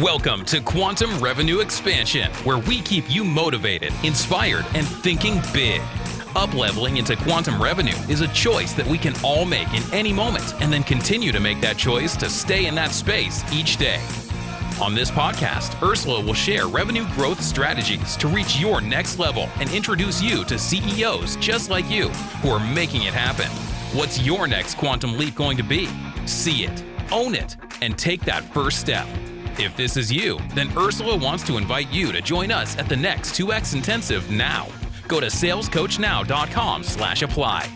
Welcome to Quantum Revenue Expansion, where we keep you motivated, inspired, and thinking big. Up-leveling into quantum revenue is a choice that we can all make in any moment, and then continue to make that choice to stay in that space each day. On this podcast, Ursula will share revenue growth strategies to reach your next level and introduce you to CEOs just like you who are making it happen. What's your next quantum leap going to be? See it, own it, and take that first step. If this is you, then Ursula wants to invite you to join us at the next 2X Intensive now. Go to salescoachnow.com/apply.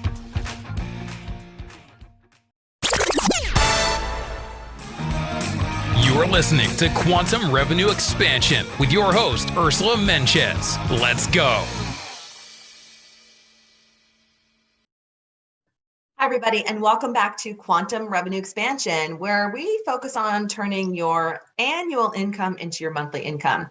You are listening to Quantum Revenue Expansion with your host, Ursula Menchez. Let's go. Hi, everybody, and welcome back to Quantum Revenue Expansion, where we focus on turning your annual income into your monthly income.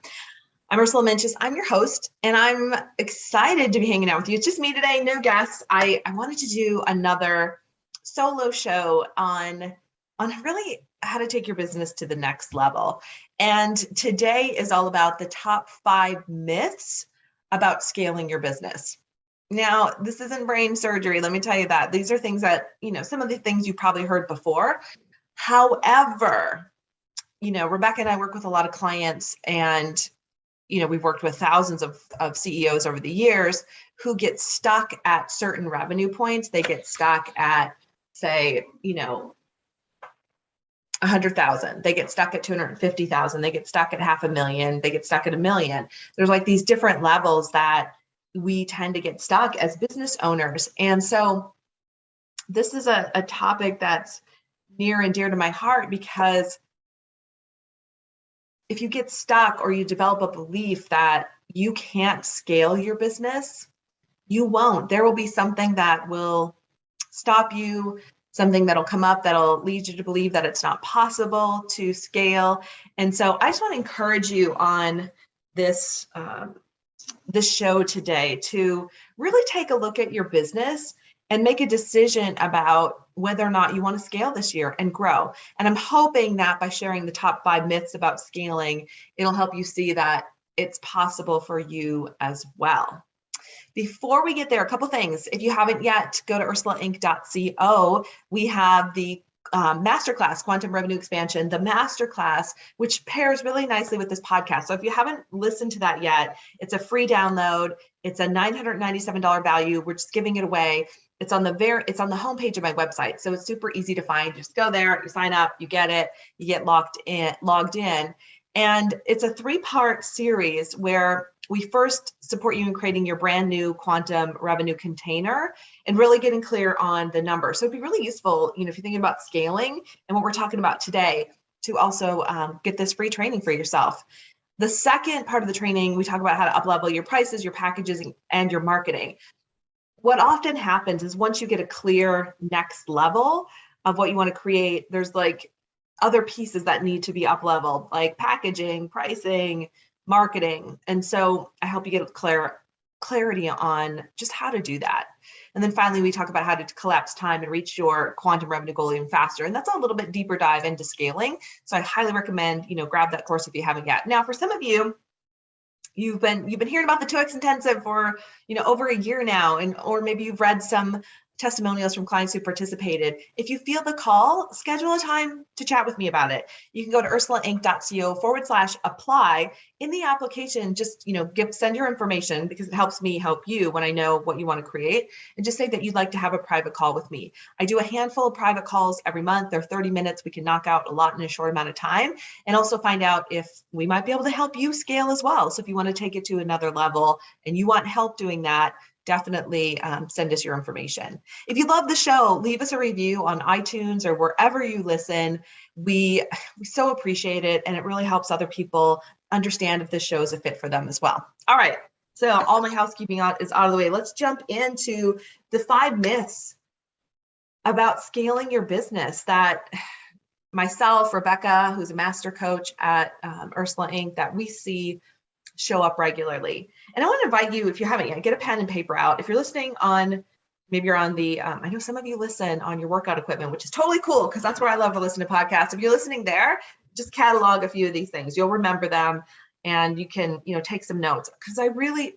I'm Ursula Menchez. I'm your host, and I'm excited to be hanging out with you. It's just me today, no guests. I wanted to do another solo show on really how to take your business to the next level. And today is all about the top 5 myths about scaling your business. Now, this isn't brain surgery, let me tell you that. These are things that, some of the things you probably heard before. However, Rebekah and I work with a lot of clients, and, we've worked with thousands of CEOs over the years who get stuck at certain revenue points. They get stuck at, say, 100,000. They get stuck at 250,000. They get stuck at $500,000. They get stuck at $1 million. There's like these different levels that we tend to get stuck as business owners. And so this is a topic that's near and dear to my heart, because if you get stuck or you develop a belief that you can't scale your business, you won't. There will be something that will stop you, something that'll come up that'll lead you to believe that it's not possible to scale. And so I just want to encourage you on this show today to really take a look at your business and make a decision about whether or not you want to scale this year and grow. And I'm hoping that by sharing the top 5 myths about scaling, it'll help you see that it's possible for you as well. Before we get there, a couple things. If you haven't yet, go to ursulainc.co. We have the masterclass, Quantum Revenue Expansion, the masterclass, which pairs really nicely with this podcast. So if you haven't listened to that yet, it's a free download. It's a $997 value. We're just giving it away. It's on the homepage of my website. So it's super easy to find. Just go there, you sign up, you get it, you get logged in. And it's a 3-part series where we first support you in creating your brand new quantum revenue container and really getting clear on the number. So it'd be really useful, if you're thinking about scaling and what we're talking about today, to also get this free training for yourself. The second part of the training, we talk about how to up-level your prices, your packages, and your marketing. What often happens is once you get a clear next level of what you want to create, there's like other pieces that need to be up-leveled, like packaging, pricing, marketing. And so I help you get clarity on just how to do that. And then finally, we talk about how to collapse time and reach your quantum revenue goal even faster. And that's a little bit deeper dive into scaling. So I highly recommend, grab that course if you haven't yet. Now, for some of you, you've been hearing about the 2X Intensive for, over a year now, or maybe you've read some testimonials from clients who participated. If you feel the call, schedule a time to chat with me about it. You can go to ursulainc.co/apply. In the application, just, send your information, because it helps me help you when I know what you want to create, and just say that you'd like to have a private call with me. I do a handful of private calls every month. They're 30 minutes. We can knock out a lot in a short amount of time, and also find out if we might be able to help you scale as well. So if you want to take it to another level and you want help doing that, definitely send us your information. If you love the show, leave us a review on iTunes or wherever you listen. We so appreciate it, and it really helps other people understand if this show is a fit for them as well. All right, so all my housekeeping is out of the way. Let's jump into the 5 myths about scaling your business that myself, Rebekah, who's a master coach at Ursula Inc., that we see show up regularly. And I want to invite you, if you haven't yet, get a pen and paper out. If you're listening on, maybe you're on the, I know some of you listen on your workout equipment, which is totally cool, because that's where I love to listen to podcasts. If you're listening there, just catalog a few of these things. You'll remember them, and you can, take some notes, because I really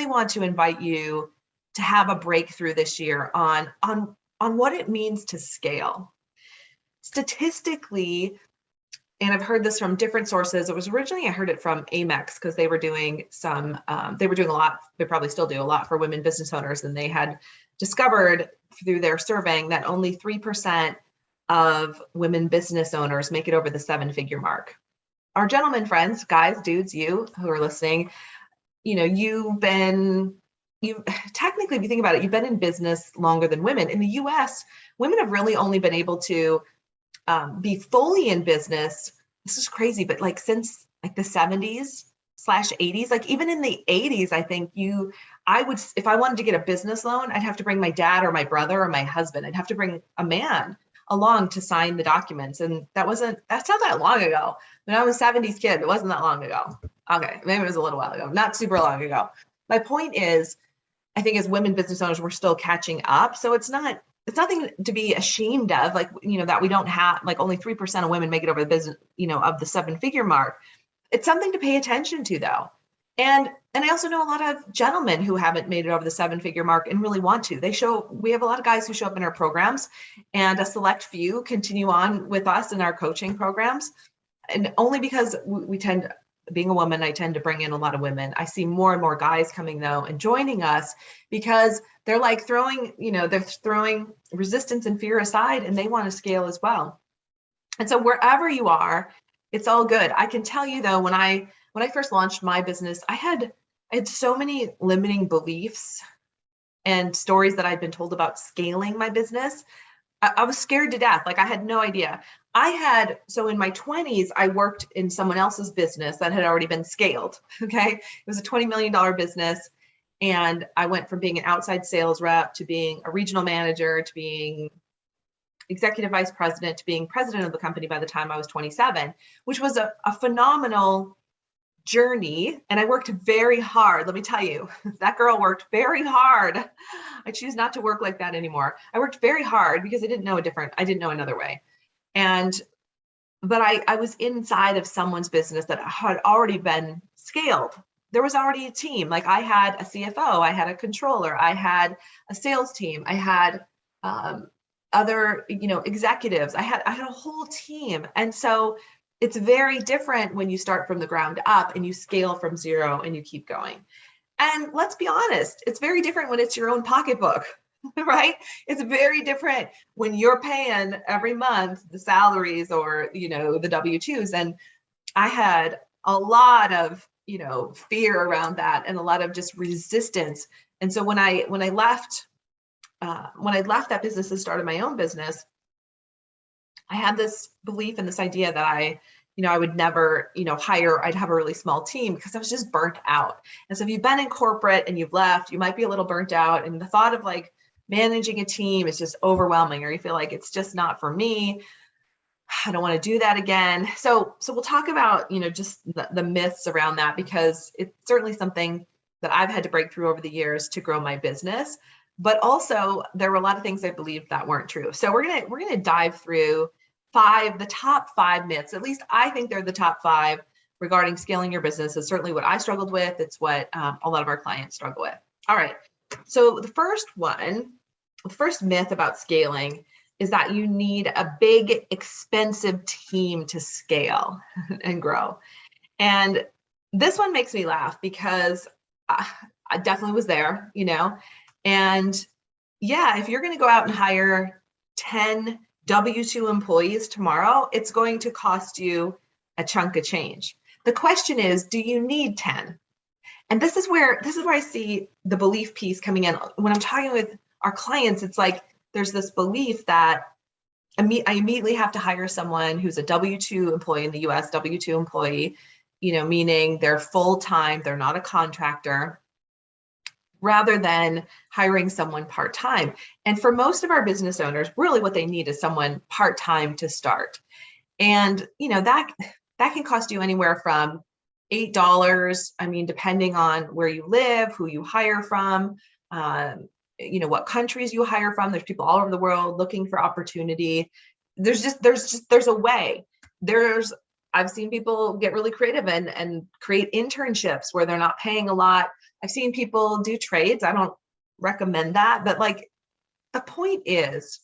want to invite you to have a breakthrough this year on what it means to scale. Statistically, and I've heard this from different sources. It was originally, I heard it from Amex, because they were doing a lot, they probably still do a lot for women business owners. And they had discovered through their surveying that only 3% of women business owners make it over the 7-figure mark. Our gentlemen friends, guys, dudes, you who are listening, you've technically, if you think about it, you've been in business longer than women. In the US, women have really only been able to be fully in business. This is crazy, but like since like the 70s/80s, like even in the 80s, I think I would, if I wanted to get a business loan, I'd have to bring my dad or my brother or my husband. I'd have to bring a man along to sign the documents. And that's not that long ago. When I was a 70s kid, it wasn't that long ago. Okay, maybe it was a little while ago, not super long ago. My point is, I think as women business owners, we're still catching up. So it's nothing to be ashamed of, like, that we don't have, like, only 3% of women make it over the business, of the 7-figure mark. It's something to pay attention to, though. And I also know a lot of gentlemen who haven't made it over the 7-figure mark and really want to. We have a lot of guys who show up in our programs, and a select few continue on with us in our coaching programs. And only because we tend, being a woman, I tend to bring in a lot of women. I see more and more guys coming, though, and joining us, because they're like throwing resistance and fear aside, and they want to scale as well. And so wherever you are, it's all good. I can tell you, though, when I first launched my business, I had so many limiting beliefs and stories that I'd been told about scaling my business. I was scared to death. Like, I had no idea. So in my 20s, I worked in someone else's business that had already been scaled. Okay. It was a $20 million business. And I went from being an outside sales rep to being a regional manager to being executive vice president to being president of the company by the time I was 27, which was a phenomenal journey. And I worked very hard. Let me tell you, that girl worked very hard. I choose not to work like that anymore. I worked very hard because I didn't know another way. But I was inside of someone's business that had already been scaled. There was already a team. Like, I had a CFO, I had a controller, I had a sales team, I had other, executives. I had a whole team. And so it's very different when you start from the ground up and you scale from zero and you keep going. And let's be honest, it's very different when it's your own pocketbook, right? It's very different when you're paying every month the salaries or, the W-2s. And I had a lot of, fear around that, and a lot of just resistance. And so when I left that business and started my own business, I had this belief and this idea that I would never, I'd have a really small team, because I was just burnt out. And so if you've been in corporate and you've left, you might be a little burnt out. And the thought of like managing a team is just overwhelming, or you feel like it's just not for me. I don't want to do that again. So we'll talk about, just the myths around that, because it's certainly something that I've had to break through over the years to grow my business. But also there were a lot of things I believed that weren't true. So we're gonna dive through the top 5 myths. At least I think they're the top 5 regarding scaling your business. It's certainly what I struggled with. It's what a lot of our clients struggle with. All right. So the first myth about scaling is that you need a big, expensive team to scale and grow. And this one makes me laugh, because I definitely was there, and yeah, if you're going to go out and hire 10 W-2 employees tomorrow, it's going to cost you a chunk of change. The question is, do you need 10? And this is where I see the belief piece coming in. When I'm talking with our clients, it's like, there's this belief that I immediately have to hire someone who's a W-2 employee in the US, W-2 employee, meaning they're full-time, they're not a contractor, rather than hiring someone part-time. And for most of our business owners, really what they need is someone part-time to start. And, that can cost you anywhere from $8, depending on where you live, who you hire from, what countries you hire from. There's people all over the world looking for opportunity. There's a way. I've seen people get really creative and create internships where they're not paying a lot. I've seen people do trades. I don't recommend that, but like the point is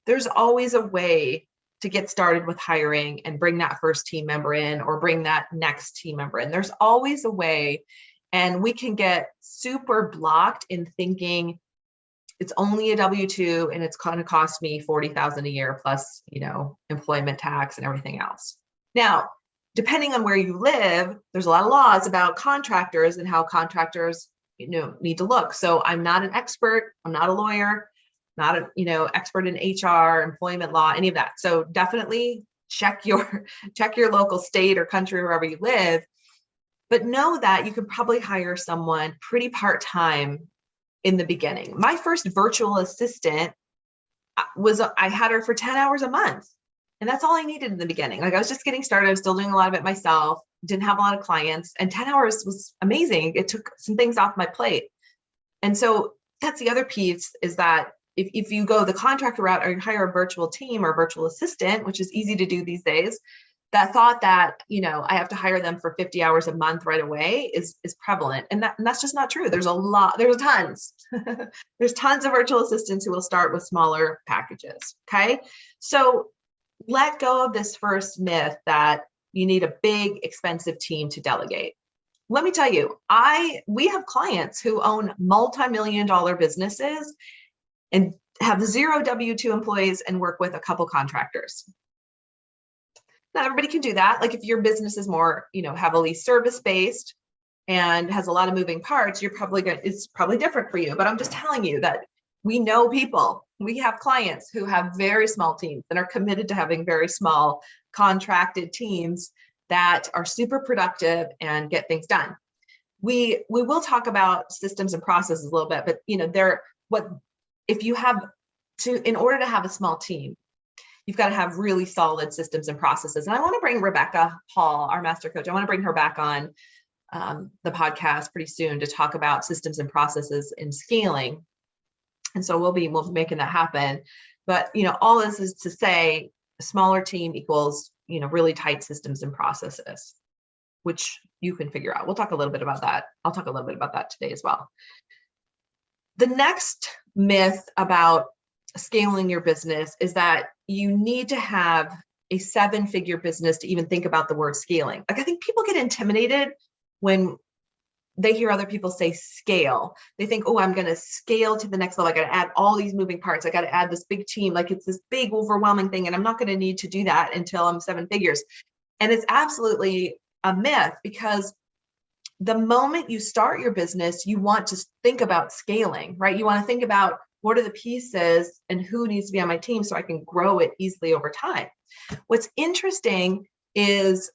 there's always a way to get started with hiring and bring that first team member in or bring that next team member in. There's always a way, and we can get super blocked in thinking it's only a W-2 and it's going to cost me $40,000 a year plus, employment tax and everything else. Now, depending on where you live, there's a lot of laws about contractors and how contractors, need to look. So I'm not an expert. I'm not a lawyer, not a, expert in HR, employment law, any of that. So definitely check your local state or country, wherever you live, but know that you could probably hire someone pretty part-time in the beginning. My first virtual assistant I had her for 10 hours a month. And that's all I needed in the beginning. Like I was just getting started. I was still doing a lot of it myself, didn't have a lot of clients, and 10 hours was amazing. It took some things off my plate. And so that's the other piece, is that if you go the contractor route or you hire a virtual team or virtual assistant, which is easy to do these days, that thought that, I have to hire them for 50 hours a month right away is prevalent. And that's just not true. There's tons. There's tons of virtual assistants who will start with smaller packages. Okay. So let go of this first myth that you need a big, expensive team to delegate. Let me tell you, we have clients who own multi-million-dollar businesses and have 0 W-2 employees and work with a couple contractors. Not everybody can do that. Like if your business is more, heavily service-based and has a lot of moving parts, it's probably different for you. But I'm just telling you that we know people. We have clients who have very small teams and are committed to having very small contracted teams that are super productive and get things done. We will talk about systems and processes a little bit, but in order to have a small team, you've got to have really solid systems and processes. And I want to bring Rebekah Hall, our master coach, I want to bring her back on the podcast pretty soon to talk about systems and processes and scaling. And so we'll be making that happen. But, all this is to say a smaller team equals, really tight systems and processes, which you can figure out. We'll talk a little bit about that. I'll talk a little bit about that today as well. The next myth about scaling your business is that you need to have a 7-figure business to even think about the word scaling. Like I think people get intimidated when they hear other people say scale. They think, oh, I'm going to scale to the next level. I got to add all these moving parts. I got to add this big team. Like it's this big overwhelming thing. And I'm not going to need to do that until I'm 7 figures. And it's absolutely a myth, because the moment you start your business, you want to think about scaling, right? You want to think about what are the pieces and who needs to be on my team so I can grow it easily over time. What's interesting is,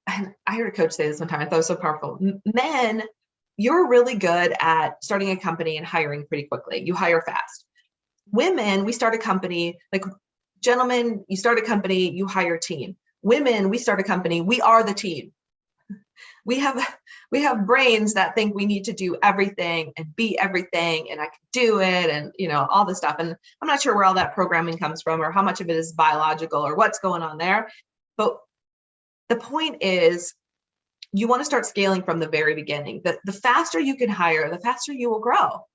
and I heard a coach say this one time, I thought it was so powerful. Men, you're really good at starting a company and hiring pretty quickly. You hire fast. Women, we start a company, like gentlemen, you start a company, you hire a team. Women, we start a company, we are the team. We have brains that think we need to do everything and be everything and I can do it and all this stuff. And I'm not sure where all that programming comes from or how much of it is biological or what's going on there. But the point is, you want to start scaling from the very beginning. The faster you can hire, the faster you will grow.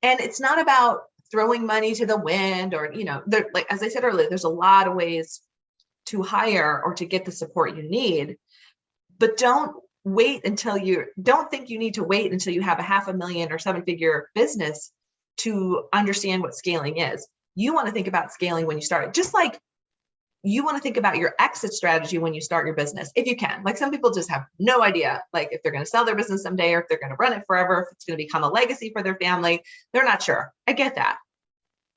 And it's not about throwing money to the wind or, like as I said earlier, there's a lot of ways to hire or to get the support you need. But don't think you need to wait until you have a $500,000 or 7-figure business to understand what scaling is. You want to think about scaling when you start, just like you want to think about your exit strategy when you start your business, if you can. Like some people just have no idea, like if they're going to sell their business someday or if they're going to run it forever, if it's going to become a legacy for their family. They're not sure. I get that.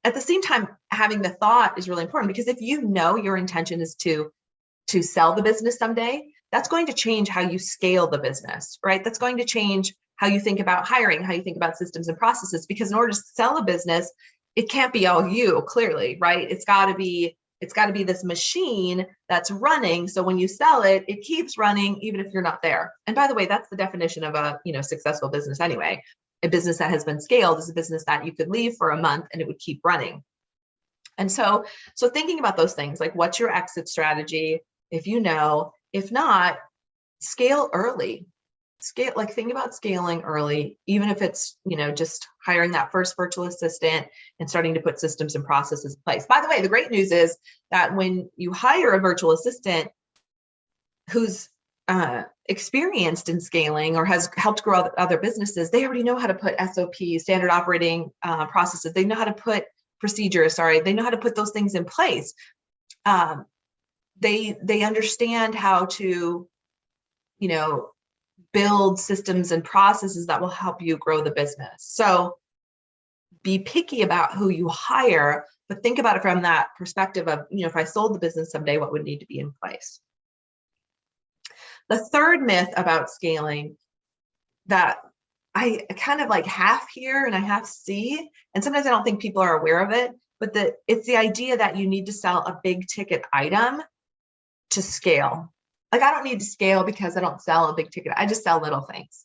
At the same time, having the thought is really important, because if your intention is to sell the business someday, that's going to change how you scale the business, right? That's going to change how you think about hiring, how you think about systems and processes, because in order to sell a business, it can't be all you, clearly, right? It's got to be this machine that's running. So when you sell it, it keeps running even if you're not there. And by the way, that's the definition of a successful business anyway. A business that has been scaled is a business that you could leave for a month and it would keep running. And so thinking about those things, like what's your exit strategy? if you know. If not, scale early. Scale, like think about scaling early, even if it's, just hiring that first virtual assistant and starting to put systems and processes in place. By the way, the great news is that when you hire a virtual assistant who's experienced in scaling or has helped grow other businesses, they already know how to put SOPs, standard operating processes. They know how to put procedures, they know how to put those things in place. They understand how to, build systems and processes that will help you grow the business. So be picky about who you hire, but think about it from that perspective of, if I sold the business someday, what would need to be in place? The third myth about scaling that I kind of like half hear and I half see, and sometimes I don't think people are aware of it, but it's the idea that you need to sell a big ticket item to scale. Like, I don't need to scale because I don't sell a big ticket. I just sell little things.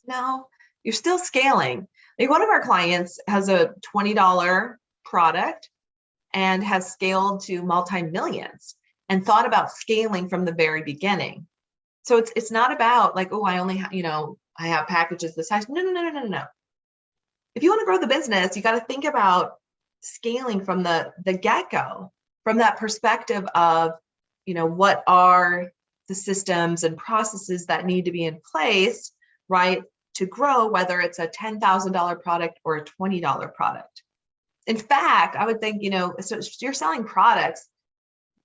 No, you're still scaling. Like, one of our clients has a $20 product and has scaled to multi-millions and thought about scaling from the very beginning. So it's not about like, oh, I only have, I have packages this size. No. If you want to grow the business, you got to think about scaling from the get-go, from that perspective of, what are the systems and processes that need to be in place, right, to grow, whether it's a $10,000 product or a $20 product. In fact, I would think, so you're selling products,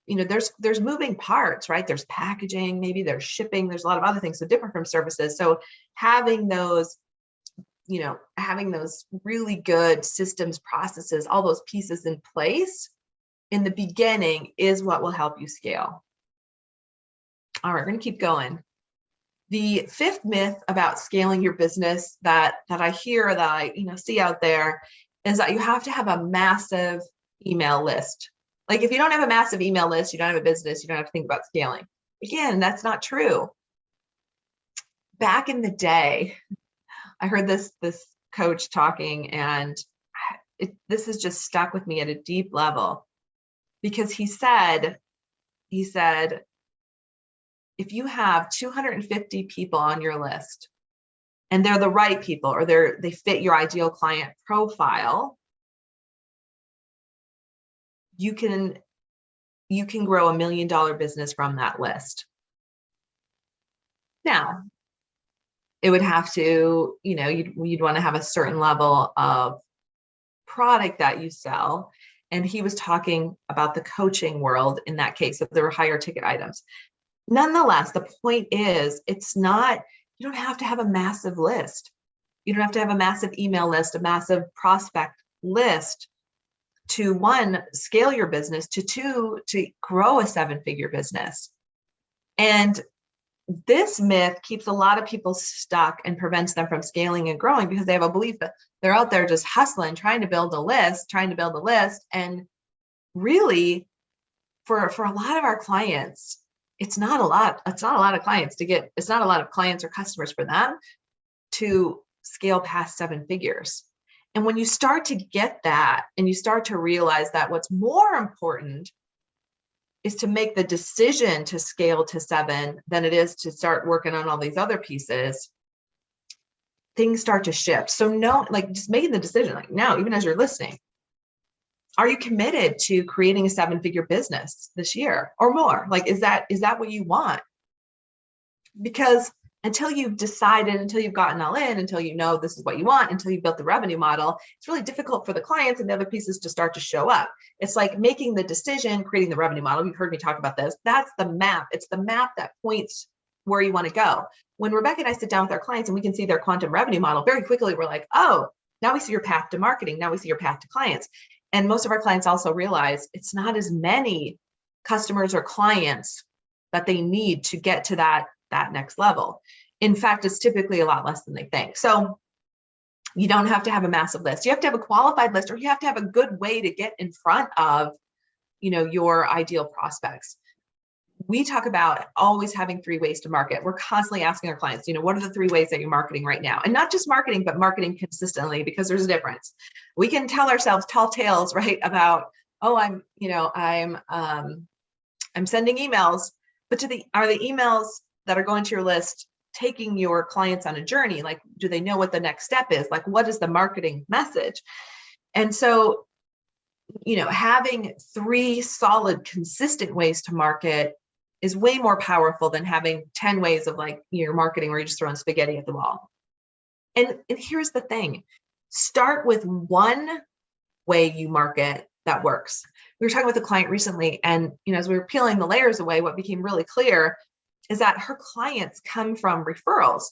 there's moving parts, right? There's packaging, maybe there's shipping, there's a lot of other things, so different from services. So having those really good systems, processes, all those pieces in place in the beginning is what will help you scale. All right, we're going to keep going. The fifth myth about scaling your business that I hear, that I see out there, is that you have to have a massive email list. Like, if you don't have a massive email list, you don't have a business, you don't have to think about scaling. Again, that's not true. Back in the day, I heard this coach talking, and this has just stuck with me at a deep level, because he said, if you have 250 people on your list and they're the right people, or they fit your ideal client profile, you can grow $1 million business from that list. Now, it would have to, you'd want to have a certain level of product that you sell. And he was talking about the coaching world in that case, if there were higher ticket items. Nonetheless, the point is, you don't have to have a massive list. You don't have to have a massive email list, a massive prospect list to, one, scale your business, to two, to grow a 7-figure business. And this myth keeps a lot of people stuck and prevents them from scaling and growing, because they have a belief that they're out there just hustling, trying to build a list. And really, for a lot of our clients, it's not a lot of clients or customers for them to scale past 7 figures. And when you start to get that, and you start to realize that what's more important is to make the decision to scale to 7 than it is to start working on all these other pieces, things start to shift. So just making the decision, like now, even as you're listening, are you committed to creating a 7-figure business this year or more? Like, is that what you want? Because until you've decided, until you've gotten all in, until this is what you want, until you've built the revenue model, it's really difficult for the clients and the other pieces to start to show up. It's like making the decision, creating the revenue model. You've heard me talk about this. That's the map. It's the map that points where you want to go. When Rebekah and I sit down with our clients and we can see their quantum revenue model, very quickly we're like, oh, now we see your path to marketing. Now we see your path to clients. And most of our clients also realize it's not as many customers or clients that they need to get to that next level. In fact, it's typically a lot less than they think. So you don't have to have a massive list. You have to have a qualified list, or you have to have a good way to get in front of, your ideal prospects. We talk about always having 3 ways to market. We're constantly asking our clients, what are the 3 ways that you're marketing right now? And not just marketing, but marketing consistently, because there's a difference. We can tell ourselves tall tales, right, about, oh, I'm sending emails But are the emails that are going to your list taking your clients on a journey? Like, do they know what the next step is? Like, what is the marketing message? And so, having 3 solid, consistent ways to market is way more powerful than having 10 ways of like your marketing where you're just throwing spaghetti at the wall. And here's the thing, start with one way you market that works. We were talking with a client recently, and as we were peeling the layers away, what became really clear is that her clients come from referrals.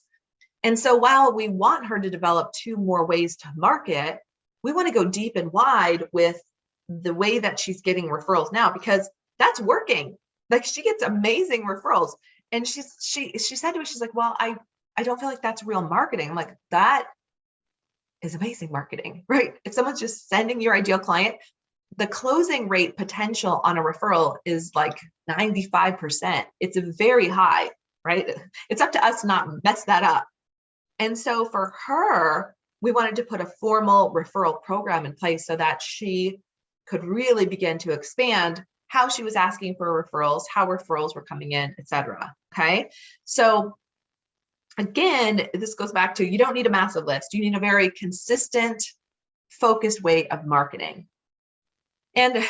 And so while we want her to develop 2 more ways to market, we want to go deep and wide with the way that she's getting referrals now, because that's working. Like, she gets amazing referrals. And she said to me, she's like, well, I don't feel like that's real marketing. I'm like, that is amazing marketing, right? If someone's just sending your ideal client, the closing rate potential on a referral is like 95%. It's very high, right? It's up to us to not mess that up. And so for her, we wanted to put a formal referral program in place so that she could really begin to expand how she was asking for referrals, how referrals were coming in, et cetera. Okay. So again, this goes back to, you don't need a massive list. You need a very consistent, focused way of marketing. And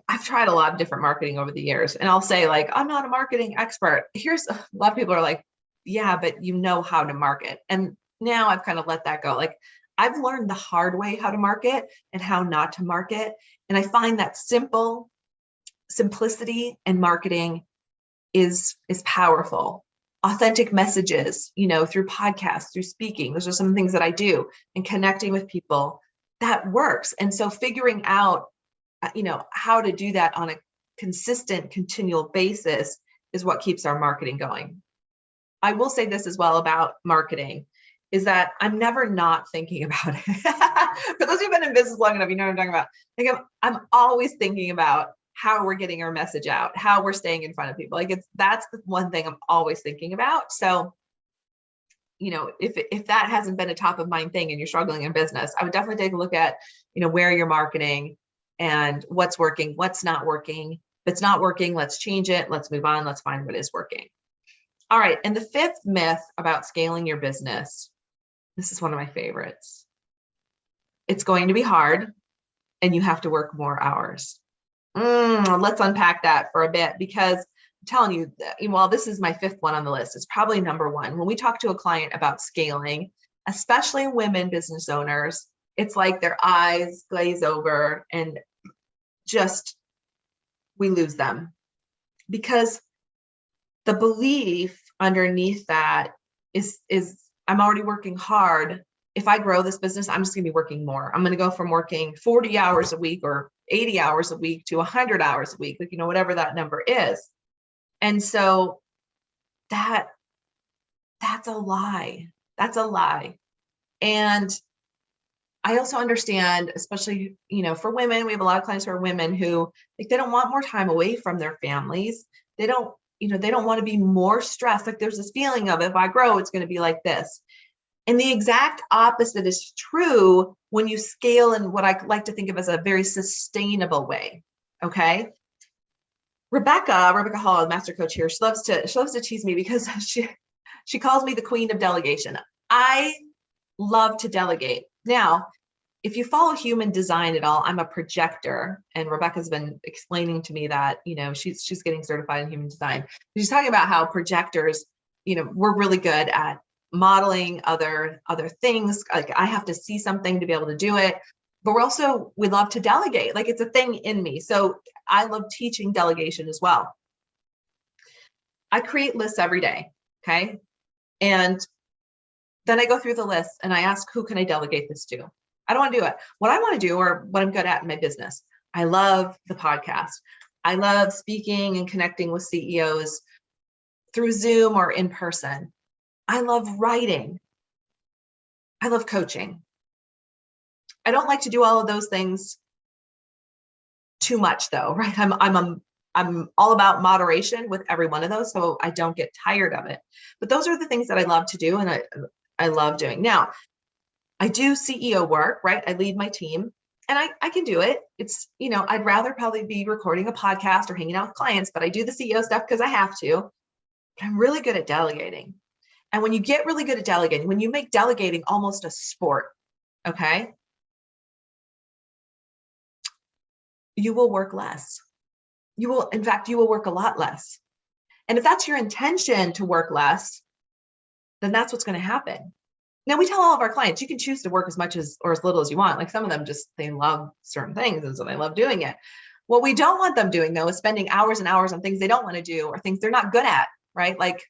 I've tried a lot of different marketing over the years, and I'll say, like, I'm not a marketing expert. Here's a lot of people are like, yeah, but you know how to market. And now I've kind of let that go. Like, I've learned the hard way how to market and how not to market. And I find that simplicity in marketing is powerful. Authentic messages, through podcasts, through speaking. Those are some things that I do, and connecting with people, that works. And so figuring out, how to do that on a consistent, continual basis is what keeps our marketing going. I will say this as well about marketing, is that I'm never not thinking about it. For those who've been in business long enough, you know what I'm talking about. Like, I'm always thinking about how we're getting our message out, how we're staying in front of people. Like, that's the one thing I'm always thinking about. So, if that hasn't been a top of mind thing and you're struggling in business, I would definitely take a look at, where you're marketing and what's working, what's not working. If it's not working, let's change it. Let's move on. Let's find what is working. All right. And the 5th myth about scaling your business, this is one of my favorites. It's going to be hard and you have to work more hours. Let's unpack that for a bit, because I'm telling you, while this is my 5th one on the list, it's probably number 1. When we talk to a client about scaling, especially women business owners, it's like their eyes glaze over and just, we lose them, because the belief underneath that is I'm already working hard. If I grow this business, I'm just going to be working more. I'm going to go from working 40 hours a week or 80 hours a week to 100 hours a week, like, whatever that number is. And so that's a lie. That's a lie. And I also understand, especially, for women, we have a lot of clients who are women who, like, they don't want more time away from their families. They don't want to be more stressed. Like, there's this feeling of, if I grow, it's going to be like this. And the exact opposite is true when you scale in what I like to think of as a very sustainable way. Okay. Rebekah Hall, master coach here, she loves to tease me because she calls me the queen of delegation. I love to delegate. Now, if you follow human design at all, I'm a projector, and Rebekah's been explaining to me that, she's getting certified in human design. She's talking about how projectors, we're really good at modeling other things. Like, I have to see something to be able to do it, but we love to delegate. Like, it's a thing in me. So I love teaching delegation as well. I create lists every day. Okay. And then I go through the list and I ask, who can I delegate this to? I don't want to do it. What I want to do, or what I'm good at in my business, I love the podcast. I love speaking and connecting with CEOs through Zoom or in person. I love writing. I love coaching. I don't like to do all of those things too much, though, right? I'm all about moderation with every one of those, so I don't get tired of it. But those are the things that I love to do, and I love doing. Now, I do CEO work, right? I lead my team, And I can do it. It's, I'd rather probably be recording a podcast or hanging out with clients, but I do the CEO stuff because I have to. But I'm really good at delegating. And when you get really good at delegating, when you make delegating almost a sport, okay, you will work less. In fact, you will work a lot less. And if that's your intention to work less, then that's what's going to happen. Now, we tell all of our clients, you can choose to work as much as or as little as you want. Like some of them they love certain things, and so they love doing it. What we don't want them doing, though, is spending hours and hours on things they don't want to do or things they're not good at, right? Like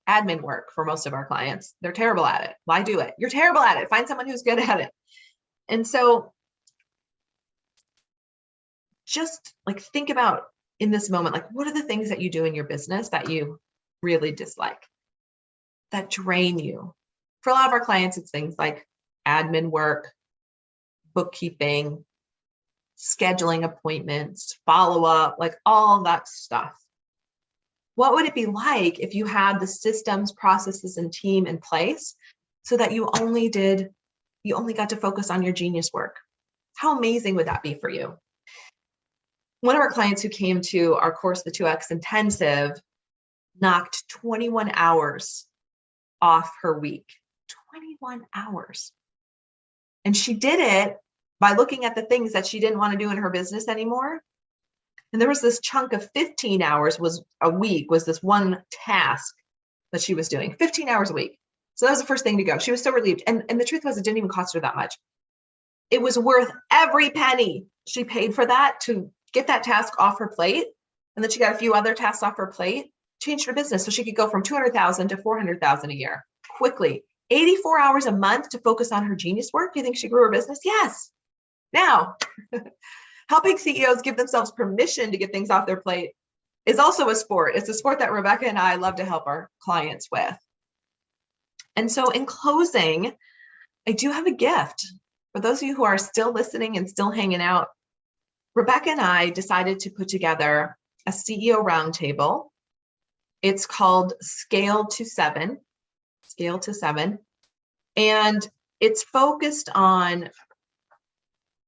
admin work for most of our clients. They're terrible at it. Why do it? You're terrible at it. Find someone who's good at it. And so just like think about in this moment, like what are the things that you do in your business that you really dislike, that drain you? For a lot of our clients, it's things like admin work, bookkeeping, scheduling appointments, follow-up, like all that stuff. What would it be like if you had the systems, processes, and team in place so that you only got to focus on your genius work? How amazing would that be for you? One of our clients who came to our course, the 2X Intensive, knocked 21 hours off her week. 21 hours. And she did it by looking at the things that she didn't want to do in her business anymore. And there was this chunk of 15 hours a week was this one task that she was doing, 15 hours a week. So that was the first thing to go. She was so relieved. And the truth was, it didn't even cost her that much. It was worth every penny she paid for that to get that task off her plate. And then she got a few other tasks off her plate, changed her business so she could go from 200,000 to 400,000 a year quickly. 84 hours a month to focus on her genius work. Do you think she grew her business? Yes. Now, helping CEOs give themselves permission to get things off their plate is also a sport. It's a sport that Rebekah and I love to help our clients with. And so in closing, I do have a gift. For those of you who are still listening and still hanging out, Rebekah and I decided to put together a CEO roundtable. It's called Scale to 7. Scale to 7. And it's focused on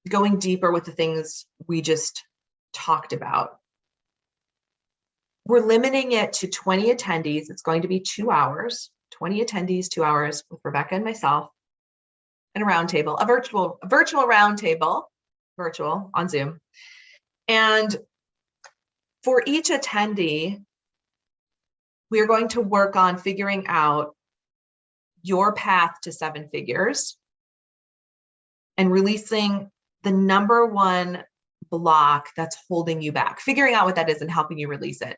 going deeper with the things we just talked about. We're limiting it to 20 attendees. It's going to be 2 hours, 20 attendees, 2 hours with Rebekah and myself, and a roundtable, a virtual roundtable, virtual on Zoom. And for each attendee, we are going to work on figuring out your path to 7 figures and releasing the number one block that's holding you back, figuring out what that is and helping you release it.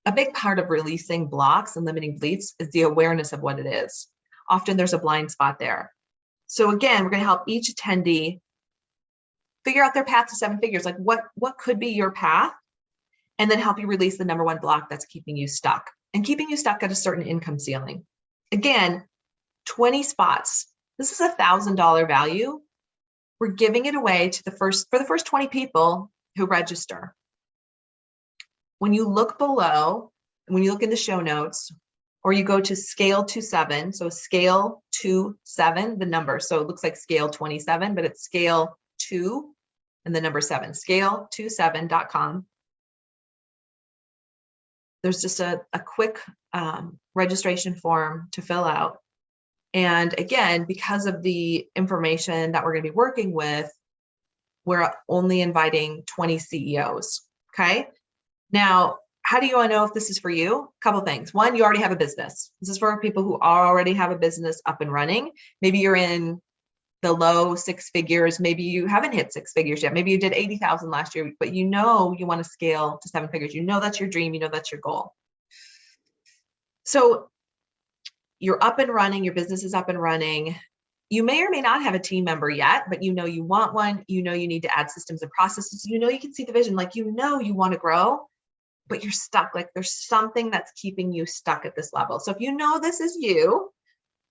A big part of releasing blocks and limiting beliefs is the awareness of what it is. Often there's a blind spot there. So again, we're going to help each attendee figure out their path to 7 figures, like what could be your path, and then help you release the number one block that's keeping you stuck and keeping you stuck at a certain income ceiling. Again, 20 spots. This is $1,000 value. We're giving it away to for the first 20 people who register. When you look below, when you look in the show notes, or you go to Scale to 7, so Scale to 7, the number. So it looks like Scale 27, but it's Scale 2 and the number 7, scale27.com. There's just a quick registration form to fill out. And again, because of the information that we're going to be working with, we're only inviting 20 CEOs. Okay. Now, how do you want to know if this is for you? A couple of things. One, you already have a business. This is for people who already have a business up and running. Maybe you're in the low 6 figures. Maybe you haven't hit 6 figures yet. Maybe you did 80,000 last year, but you know you want to scale to 7 figures. You know that's your dream. You know that's your goal. So you're up and running. Your business is up and running. You may or may not have a team member yet, but you know you want one. You know you need to add systems and processes. You know you can see the vision. Like you know you want to grow, but you're stuck. Like there's something that's keeping you stuck at this level. So if you know this is you,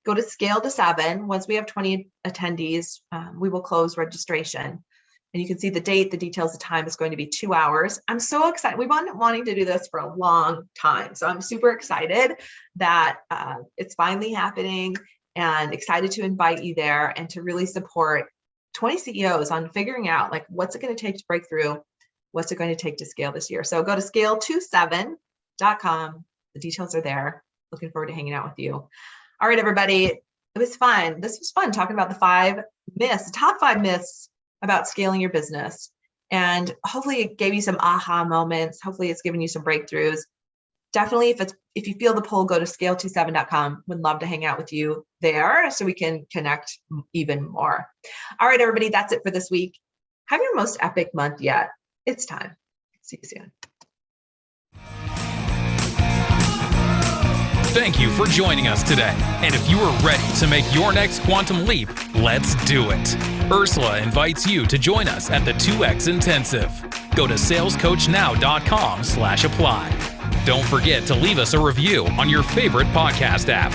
go to Scale to 7. Once we have 20 attendees, we will close registration. And you can see the date, the details, the time is going to be 2 hours. I'm so excited. We've been wanting to do this for a long time. So I'm super excited that it's finally happening and excited to invite you there and to really support 20 CEOs on figuring out like what's it going to take to break through, what's it going to take to scale this year. So go to scale27.com. The details are there. Looking forward to hanging out with you. All right, everybody. It was fun. This was fun talking about the top 5 myths about scaling your business. And hopefully it gave you some aha moments. Hopefully it's given you some breakthroughs. Definitely, if you feel the pull, go to scale27.com. Would love to hang out with you there so we can connect even more. All right, everybody, that's it for this week. Have your most epic month yet. It's time. See you soon. Thank you for joining us today. And if you are ready to make your next quantum leap, let's do it. Ursula invites you to join us at the 2X Intensive. Go to salescoachnow.com/apply. Don't forget to leave us a review on your favorite podcast app.